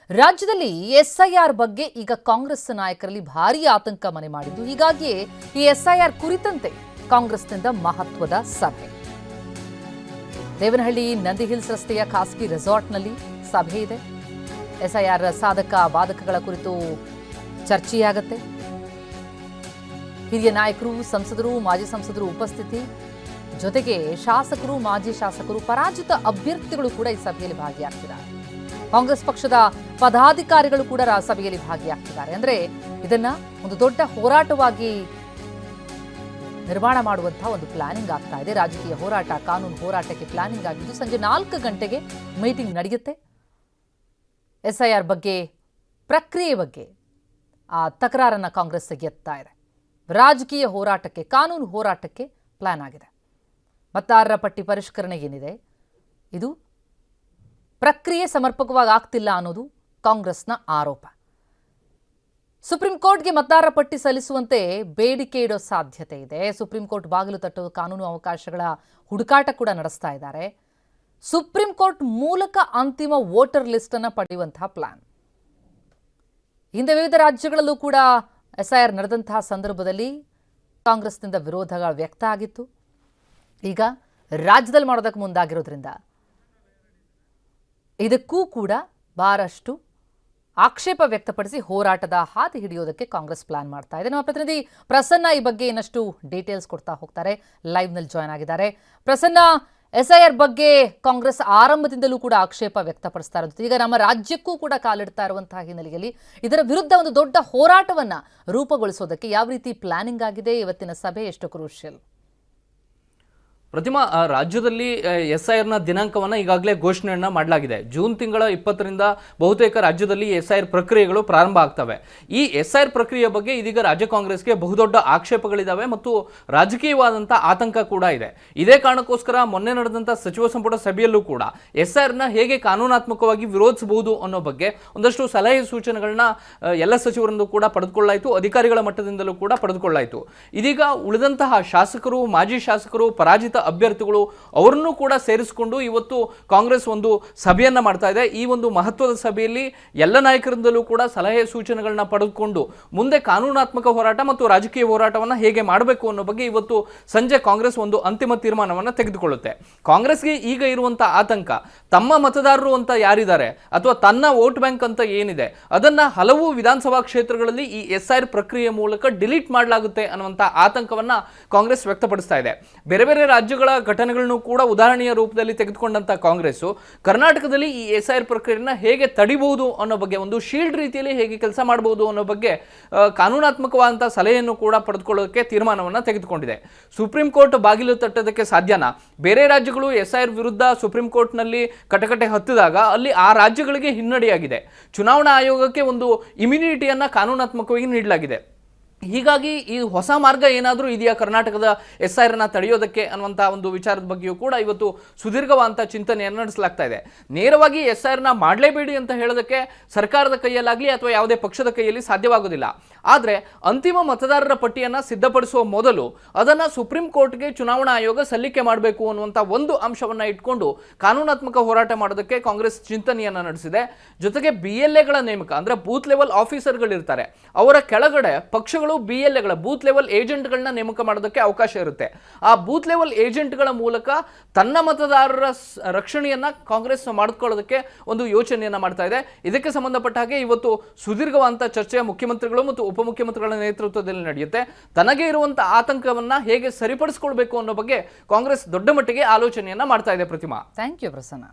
ರಾಜ್ಯದಲ್ಲಿ ಎಸ್ಐಆರ್ ಬಗ್ಗೆ ಈಗ ಕಾಂಗ್ರೆಸ್ ನಾಯಕರಲ್ಲಿ ಭಾರೀ ಆತಂಕ ಮನೆ ಮಾಡಿದ್ದು. ಹೀಗಾಗಿಯೇ ಈ ಎಸ್ಐಆರ್ ಕುರಿತಂತೆ ಕಾಂಗ್ರೆಸ್ನಿಂದ ಮಹತ್ವದ ಸಭೆ. ದೇವನಹಳ್ಳಿ ನಂದಿ ಹಿಲ್ಸ್ ರಸ್ತೆಯ ಖಾಸಗಿ ರೆಸಾರ್ಟ್ನಲ್ಲಿ ಸಭೆ ಇದೆ. ಎಸ್ಐಆರ್ ಸಾಧಕ ಬಾಧಕಗಳ ಕುರಿತು ಚರ್ಚೆಯಾಗುತ್ತೆ. ಹಿರಿಯ ನಾಯಕರು, ಸಂಸದರು, ಮಾಜಿ ಸಂಸದರು ಉಪಸ್ಥಿತಿ, ಜೊತೆಗೆ ಶಾಸಕರು, ಮಾಜಿ ಶಾಸಕರು, ಪರಾಜಿತ ಅಭ್ಯರ್ಥಿಗಳು ಕೂಡ ಈ ಸಭೆಯಲ್ಲಿ ಭಾಗಿಯಾಗ್ತಿದ್ದಾರೆ. ಕಾಂಗ್ರೆಸ್ ಪಕ್ಷದ ಪದಾಧಿಕಾರಿಗಳು ಕೂಡ ಸಭೆಯಲ್ಲಿ ಭಾಗಿಯಾಗ್ತಿದ್ದಾರೆ. ಅಂದ್ರೆ ಇದನ್ನ ಒಂದು ದೊಡ್ಡ ಹೋರಾಟವಾಗಿ ನಿರ್ಮಾಣ ಮಾಡುವಂತಹ ಒಂದು ಪ್ಲಾನಿಂಗ್ ಆಗ್ತಾ ಇದೆ. ರಾಜಕೀಯ ಹೋರಾಟ, ಕಾನೂನು ಹೋರಾಟಕ್ಕೆ ಪ್ಲಾನಿಂಗ್ ಆಗಿದ್ದು ಸಂಜೆ 4 ಗಂಟೆಗೆ ಮೀಟಿಂಗ್ ನಡೆಯುತ್ತೆ. ಎಸ್ಐಆರ್ ಬಗ್ಗೆ, ಪ್ರಕ್ರಿಯೆ ಬಗ್ಗೆ ಆ ತಕರಾರನ್ನ ಕಾಂಗ್ರೆಸ್ ಎತ್ತಾ ಇದೆ. ರಾಜಕೀಯ ಹೋರಾಟಕ್ಕೆ, ಕಾನೂನು ಹೋರಾಟಕ್ಕೆ ಪ್ಲಾನ್ ಆಗಿದೆ. ಮತದಾರರ ಪಟ್ಟಿ ಪರಿಷ್ಕರಣೆ ಏನಿದೆ, ಇದು ಪ್ರಕ್ರಿಯೆ ಸಮರ್ಪಕವಾಗಿ ಆಗ್ತಿಲ್ಲ ಅನ್ನೋದು ಕಾಂಗ್ರೆಸ್ನ ಆರೋಪ. ಸುಪ್ರೀಂ ಕೋರ್ಟ್ಗೆ ಮತದಾರರ ಪಟ್ಟಿ ಸಲ್ಲಿಸುವಂತೆ ಬೇಡಿಕೆ ಇಡೋ ಸಾಧ್ಯತೆ ಇದೆ. ಸುಪ್ರೀಂ ಕೋರ್ಟ್ ಬಾಗಿಲು ತಟ್ಟುವ ಕಾನೂನು ಅವಕಾಶಗಳ ಹುಡುಕಾಟ ಕೂಡ ನಡೆಸ್ತಾ ಇದ್ದಾರೆ. ಸುಪ್ರೀಂ ಕೋರ್ಟ್ ಮೂಲಕ ಅಂತಿಮ ವೋಟರ್ ಲಿಸ್ಟ್ ಅನ್ನು ಪಡೆಯುವಂತಹ ಪ್ಲಾನ್. ಹಿಂದೆ ವಿವಿಧ ರಾಜ್ಯಗಳಲ್ಲೂ ಕೂಡ ಎಸ್ಐಆರ್ ನಡೆದಂತಹ ಸಂದರ್ಭದಲ್ಲಿ ಕಾಂಗ್ರೆಸ್ನಿಂದ ವಿರೋಧಗಳು ವ್ಯಕ್ತ ಆಗಿತ್ತು. ಈಗ ರಾಜ್ಯದಲ್ಲಿ ಮಾಡೋದಕ್ಕೆ ಮುಂದಾಗಿರೋದ್ರಿಂದ ಇದಕ್ಕೂ ಕೂಡ ಬಹಳಷ್ಟು ಆಕ್ಷೇಪ ವ್ಯಕ್ತಪಡಿಸಿ ಹೋರಾಟದ ಹಾದಿ ಹಿಡಿಯೋದಕ್ಕೆ ಕಾಂಗ್ರೆಸ್ ಪ್ಲಾನ್ ಮಾಡ್ತಾ ಇದೆ. ನಮ್ಮ ಪ್ರತಿನಿಧಿ ಪ್ರಸನ್ನ ಈ ಬಗ್ಗೆ ಇನ್ನಷ್ಟು ಡೀಟೇಲ್ಸ್ ಕೊಡ್ತಾ ಹೋಗ್ತಾರೆ. ಲೈವ್ನಲ್ಲಿ ಜಾಯ್ನ್ ಆಗಿದ್ದಾರೆ. ಪ್ರಸನ್ನ, ಎಸ್ಐಆರ್ ಬಗ್ಗೆ ಕಾಂಗ್ರೆಸ್ ಆರಂಭದಿಂದಲೂ ಕೂಡ ಆಕ್ಷೇಪ ವ್ಯಕ್ತಪಡಿಸ್ತಾ ಇರೋದು, ಈಗ ನಮ್ಮ ರಾಜ್ಯಕ್ಕೂ ಕೂಡ ಕಾಲಿಡ್ತಾ ಇರುವಂತಹ ಹಿನ್ನೆಲೆಯಲ್ಲಿ ಇದರ ವಿರುದ್ಧ ಒಂದು ದೊಡ್ಡ ಹೋರಾಟವನ್ನ ರೂಪುಗೊಳಿಸೋದಕ್ಕೆ ಯಾವ ರೀತಿ ಪ್ಲಾನಿಂಗ್ ಆಗಿದೆ? ಇವತ್ತಿನ ಸಭೆ ಎಷ್ಟು ಕ್ರೂಷಿಯಲ್? ಪ್ರತಿಮಾ, ರಾಜ್ಯದಲ್ಲಿ ಎಸ್ಐಆರ್ನ ದಿನಾಂಕವನ್ನು ಈಗಾಗಲೇ ಘೋಷಣೆಯನ್ನ ಮಾಡಲಾಗಿದೆ. ಜೂನ್ ತಿಂಗಳ 20ರಿಂದ ಬಹುತೇಕ ರಾಜ್ಯದಲ್ಲಿ ಎಸ್ಐಆರ್ ಪ್ರಕ್ರಿಯೆಗಳು ಪ್ರಾರಂಭ ಆಗ್ತವೆ. ಈ ಎಸ್ಐಆರ್ ಪ್ರಕ್ರಿಯೆ ಬಗ್ಗೆ ಇದೀಗ ರಾಜ್ಯ ಕಾಂಗ್ರೆಸ್ಗೆ ಬಹುದೊಡ್ಡ ಆಕ್ಷೇಪಗಳಿದ್ದಾವೆ ಮತ್ತು ರಾಜಕೀಯವಾದಂಥ ಆತಂಕ ಕೂಡ ಇದೆ. ಇದೇ ಕಾರಣಕ್ಕೋಸ್ಕರ ಮೊನ್ನೆ ನಡೆದಂಥ ಸಚಿವ ಸಂಪುಟ ಸಭೆಯಲ್ಲೂ ಕೂಡ ಎಸ್ಐಆರ್ನ ಹೇಗೆ ಕಾನೂನಾತ್ಮಕವಾಗಿ ವಿರೋಧಿಸಬಹುದು ಅನ್ನೋ ಬಗ್ಗೆ ಒಂದಷ್ಟು ಸಲಹೆ ಸೂಚನೆಗಳನ್ನ ಎಲ್ಲ ಸಚಿವರಿಂದ ಕೂಡ ಪಡೆದುಕೊಳ್ಳಾಯಿತು, ಅಧಿಕಾರಿಗಳ ಮಟ್ಟದಿಂದಲೂ ಕೂಡ ಪಡೆದುಕೊಳ್ಳಾಯಿತು. ಇದೀಗ ಉಳಿದಂತಹ ಶಾಸಕರು, ಮಾಜಿ ಶಾಸಕರು, ಪರಾಜಿತ ಅಭ್ಯರ್ಥಿಗಳು ಅವರನ್ನು ಕೂಡ ಸೇರಿಸಿಕೊಂಡು ಇವತ್ತು ಕಾಂಗ್ರೆಸ್ ಒಂದು ಸಭೆಯನ್ನ ಮಾಡ್ತಾ ಇದೆ. ಈ ಒಂದು ಮಹತ್ವದ ಸಭೆಯಲ್ಲಿ ಎಲ್ಲ ನಾಯಕರಿಂದಲೂ ಕೂಡ ಸಲಹೆ ಸೂಚನೆಗಳನ್ನ ಪಡೆದುಕೊಂಡು ಮುಂದೆ ಕಾನೂನಾತ್ಮಕ ಹೋರಾಟ ಮತ್ತು ರಾಜಕೀಯ ಹೋರಾಟವನ್ನು ಹೇಗೆ ಮಾಡಬೇಕು ಅನ್ನೋ ಬಗ್ಗೆ ಇವತ್ತು ಸಂಜೆ ಕಾಂಗ್ರೆಸ್ ಒಂದು ಅಂತಿಮ ತೀರ್ಮಾನವನ್ನು ತೆಗೆದುಕೊಳ್ಳುತ್ತೆ. ಕಾಂಗ್ರೆಸ್ಗೆ ಈಗ ಇರುವಂತಹ ಆತಂಕ, ತಮ್ಮ ಮತದಾರರು ಅಂತ ಯಾರಿದ್ದಾರೆ ಅಥವಾ ತನ್ನ ವೋಟ್ ಬ್ಯಾಂಕ್ ಅಂತ ಏನಿದೆ ಅದನ್ನ ಹಲವು ವಿಧಾನಸಭಾ ಕ್ಷೇತ್ರಗಳಲ್ಲಿ ಈ ಎಸ್ಐಆರ್ ಪ್ರಕ್ರಿಯೆ ಮೂಲಕ ಡಿಲೀಟ್ ಮಾಡಲಾಗುತ್ತೆ ಅನ್ನುವಂಥ ಆತಂಕವನ್ನ ಕಾಂಗ್ರೆಸ್ ವ್ಯಕ್ತಪಡಿಸ್ತಾ ಇದೆ. ಬೇರೆ ಬೇರೆ ರಾಜ್ಯಗಳ ಘಟನೆಗಳನ್ನು ಕೂಡ ಉದಾಹರಣೆಯ ರೂಪದಲ್ಲಿ ತೆಗೆದುಕೊಂಡಂತ ಕಾಂಗ್ರೆಸ್ ಕರ್ನಾಟಕದಲ್ಲಿ ಈ ಎಸ್ಐಆರ್ ಪ್ರಕ್ರಿಯೆಯನ್ನು ಹೇಗೆ ತಡಿಬಹುದು ಅನ್ನೋ ಬಗ್ಗೆ, ಒಂದು ಶೀಲ್ಡ್ ರೀತಿಯಲ್ಲಿ ಹೇಗೆ ಕೆಲಸ ಮಾಡಬಹುದು ಅನ್ನೋ ಬಗ್ಗೆ ಕಾನೂನಾತ್ಮಕವಾದಂತಹ ಸಲಹೆಯನ್ನು ಕೂಡ ಪಡೆದುಕೊಳ್ಳೋಕೆ ತೀರ್ಮಾನವನ್ನು ತೆಗೆದುಕೊಂಡಿದೆ. ಸುಪ್ರೀಂ ಕೋರ್ಟ್ ಬಾಗಿಲು ತಟ್ಟೋದಕ್ಕೆ ಸಾಧ್ಯನಾ? ಬೇರೆ ರಾಜ್ಯಗಳು ಎಸ್ಐಆರ್ ವಿರುದ್ಧ ಸುಪ್ರೀಂ ಕೋರ್ಟ್ನಲ್ಲಿ ಕಟಕಟೆ ಹತ್ತಿದಾಗ ಅಲ್ಲಿ ಆ ರಾಜ್ಯಗಳಿಗೆ ಹಿನ್ನಡೆಯಾಗಿದೆ. ಚುನಾವಣಾ ಆಯೋಗಕ್ಕೆ ಒಂದು ಇಮ್ಯುನಿಟಿಯನ್ನ ಕಾನೂನಾತ್ಮಕವಾಗಿ ನೀಡಲಾಗಿದೆ. ಹೀಗಾಗಿ ಈ ಹೊಸ ಮಾರ್ಗ ಏನಾದರೂ ಇದೆಯಾ ಕರ್ನಾಟಕದ ಎಸ್ಐಆರ್ನ ತಡೆಯೋದಕ್ಕೆ ಅನ್ನುವಂಥ ಒಂದು ವಿಚಾರದ ಬಗ್ಗೆಯೂ ಕೂಡ ಇವತ್ತು ಸುದೀರ್ಘವಾದಂಥ ಚಿಂತನೆಯನ್ನು ನಡೆಸಲಾಗ್ತಾ ಇದೆ. ನೇರವಾಗಿ ಎಸ್ಐಆರ್ನ ಮಾಡಲೇಬೇಡಿ ಅಂತ ಹೇಳೋದಕ್ಕೆ ಸರ್ಕಾರದ ಕೈಯಲ್ಲಾಗಲಿ ಅಥವಾ ಯಾವುದೇ ಪಕ್ಷದ ಕೈಯಲ್ಲಿ ಸಾಧ್ಯವಾಗೋದಿಲ್ಲ. ಆದರೆ ಅಂತಿಮ ಮತದಾರರ ಪಟ್ಟಿಯನ್ನು ಸಿದ್ಧಪಡಿಸುವ ಮೊದಲು ಅದನ್ನು ಸುಪ್ರೀಂ ಕೋರ್ಟ್ಗೆ ಚುನಾವಣಾ ಆಯೋಗ ಸಲ್ಲಿಕೆ ಮಾಡಬೇಕು ಅನ್ನುವಂಥ ಒಂದು ಅಂಶವನ್ನು ಇಟ್ಕೊಂಡು ಕಾನೂನಾತ್ಮಕ ಹೋರಾಟ ಮಾಡೋದಕ್ಕೆ ಕಾಂಗ್ರೆಸ್ ಚಿಂತನೆಯನ್ನು ನಡೆಸಿದೆ. ಜೊತೆಗೆ BLAಗಳ ನೇಮಕ, ಅಂದರೆ ಬೂತ್ ಲೆವೆಲ್ ಆಫೀಸರ್ಗಳಿರ್ತಾರೆ, ಅವರ ಕೆಳಗಡೆ ಪಕ್ಷಗಳು BLAಗಳ ಬೂತ್ ಲೆವೆಲ್ ಏಜೆಂಟ್ಗಳನ್ನ ನೇಮಕ ಮಾಡೋದಕ್ಕೆ ಅವಕಾಶ ಇರುತ್ತೆ. ಆ ಬೂತ್ ಲೆವೆಲ್ ಏಜೆಂಟ್ಗಳ ಮೂಲಕ ತನ್ನ ಮತದಾರರ ರಕ್ಷಣೆಯನ್ನ ಕಾಂಗ್ರೆಸ್ ಮಾಡಿಕೊಳ್ಳೋದಕ್ಕೆ ಒಂದು ಯೋಚನೆಯನ್ನ ಮಾಡ್ತಾ ಇದೆ. ಇದಕ್ಕೆ ಸಂಬಂಧಪಟ್ಟ ಹಾಗೆ ಇವತ್ತು ಸುದೀರ್ಘವಾದಂಥ ಚರ್ಚೆ ಮುಖ್ಯಮಂತ್ರಿಗಳು ಮತ್ತು ಉಪಮುಖ್ಯಮಂತ್ರಿಗಳ ನೇತೃತ್ವದಲ್ಲಿ ನಡೆಯುತ್ತೆ. ತನಗೆ ಇರುವಂತಹ ಆತಂಕವನ್ನ ಹೇಗೆ ಸರಿಪಡಿಸಿಕೊಳ್ಬೇಕು ಅನ್ನೋ ಬಗ್ಗೆ ಕಾಂಗ್ರೆಸ್ ದೊಡ್ಡ ಮಟ್ಟಿಗೆ ಆಲೋಚನೆಯನ್ನ ಮಾಡ್ತಾ ಇದೆ. ಪ್ರತಿಮಾ, ಥ್ಯಾಂಕ್ ಯು ಪ್ರಸನ್ನ.